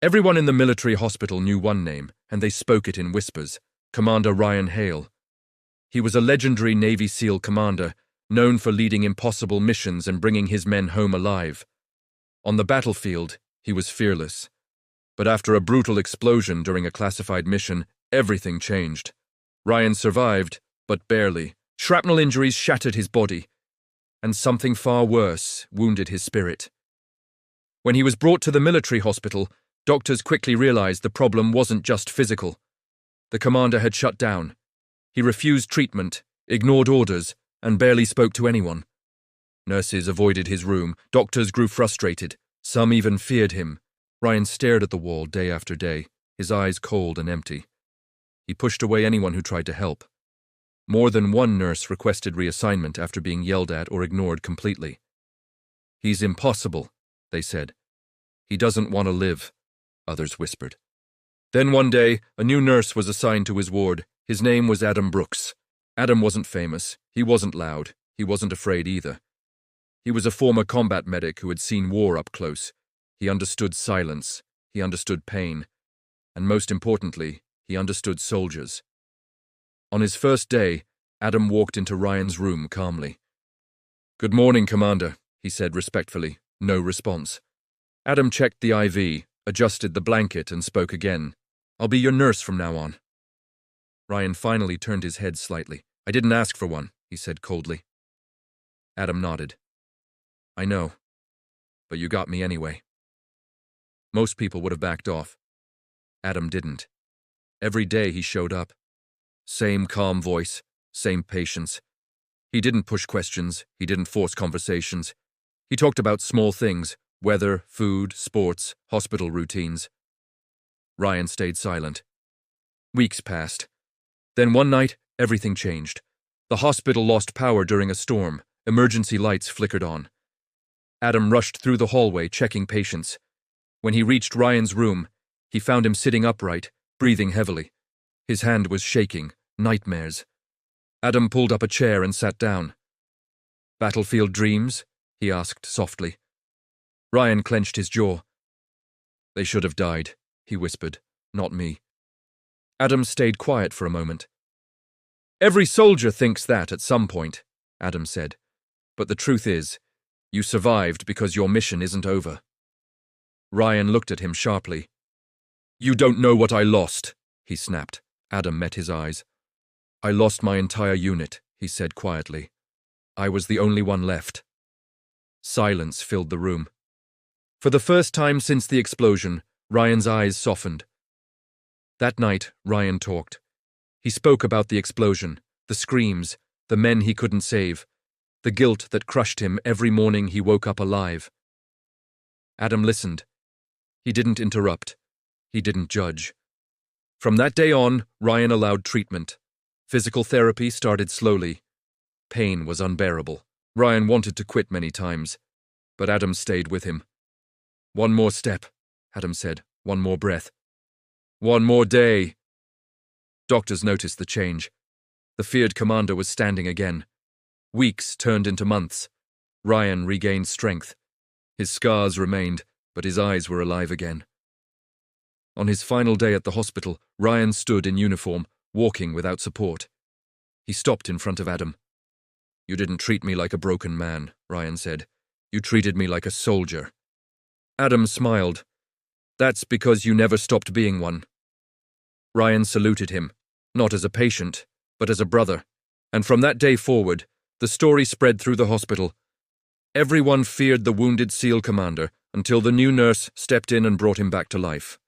Everyone in the military hospital knew one name, and they spoke it in whispers: Commander Ryan Hale. He was a legendary Navy SEAL commander, known for leading impossible missions and bringing his men home alive. On the battlefield, he was fearless. But after a brutal explosion during a classified mission, everything changed. Ryan survived, but barely. Shrapnel injuries shattered his body, and something far worse wounded his spirit. When he was brought to the military hospital, doctors quickly realized the problem wasn't just physical. The commander had shut down. He refused treatment, ignored orders, and barely spoke to anyone. Nurses avoided his room, doctors grew frustrated, some even feared him. Ryan stared at the wall day after day, his eyes cold and empty. He pushed away anyone who tried to help. More than one nurse requested reassignment after being yelled at or ignored completely. "He's impossible," they said. "He doesn't want to live," others whispered. Then one day, a new nurse was assigned to his ward. His name was Adam Brooks. Adam wasn't famous, he wasn't loud, he wasn't afraid either. He was a former combat medic who had seen war up close. He understood silence, he understood pain, and most importantly, he understood soldiers. On his first day, Adam walked into Ryan's room calmly. "Good morning, Commander," he said respectfully. No response. Adam checked the IV, adjusted the blanket, and spoke again. "I'll be your nurse from now on." Ryan finally turned his head slightly. "I didn't ask for one," he said coldly. Adam nodded. "I know, but you got me anyway." Most people would have backed off. Adam didn't. Every day he showed up. Same calm voice, same patience. He didn't push questions, he didn't force conversations. He talked about small things: weather, food, sports, hospital routines. Ryan stayed silent. Weeks passed. Then one night, everything changed. The hospital lost power during a storm. Emergency lights flickered on. Adam rushed through the hallway, checking patients. When he reached Ryan's room, he found him sitting upright, breathing heavily. His hand was shaking. Nightmares. Adam pulled up a chair and sat down. "Battlefield dreams?" he asked softly. Ryan clenched his jaw. "They should have died," he whispered. "Not me." Adam stayed quiet for a moment. "Every soldier thinks that at some point," Adam said. "But the truth is, you survived because your mission isn't over." Ryan looked at him sharply. "You don't know what I lost," he snapped. Adam met his eyes. "I lost my entire unit," he said quietly. "I was the only one left." Silence filled the room. For the first time since the explosion, Ryan's eyes softened. That night, Ryan talked. He spoke about the explosion, the screams, the men he couldn't save, the guilt that crushed him every morning he woke up alive. Adam listened. He didn't interrupt. He didn't judge. From that day on, Ryan allowed treatment. Physical therapy started slowly. Pain was unbearable. Ryan wanted to quit many times, but Adam stayed with him. "One more step," Adam said. "One more breath. One more day." Doctors noticed the change. The feared commander was standing again. Weeks turned into months. Ryan regained strength. His scars remained, but his eyes were alive again. On his final day at the hospital, Ryan stood in uniform, walking without support. He stopped in front of Adam. "You didn't treat me like a broken man," Ryan said. "You treated me like a soldier." Adam smiled. "That's because you never stopped being one." Ryan saluted him, not as a patient, but as a brother. And from that day forward, the story spread through the hospital. Everyone feared the wounded SEAL commander until the new nurse stepped in and brought him back to life.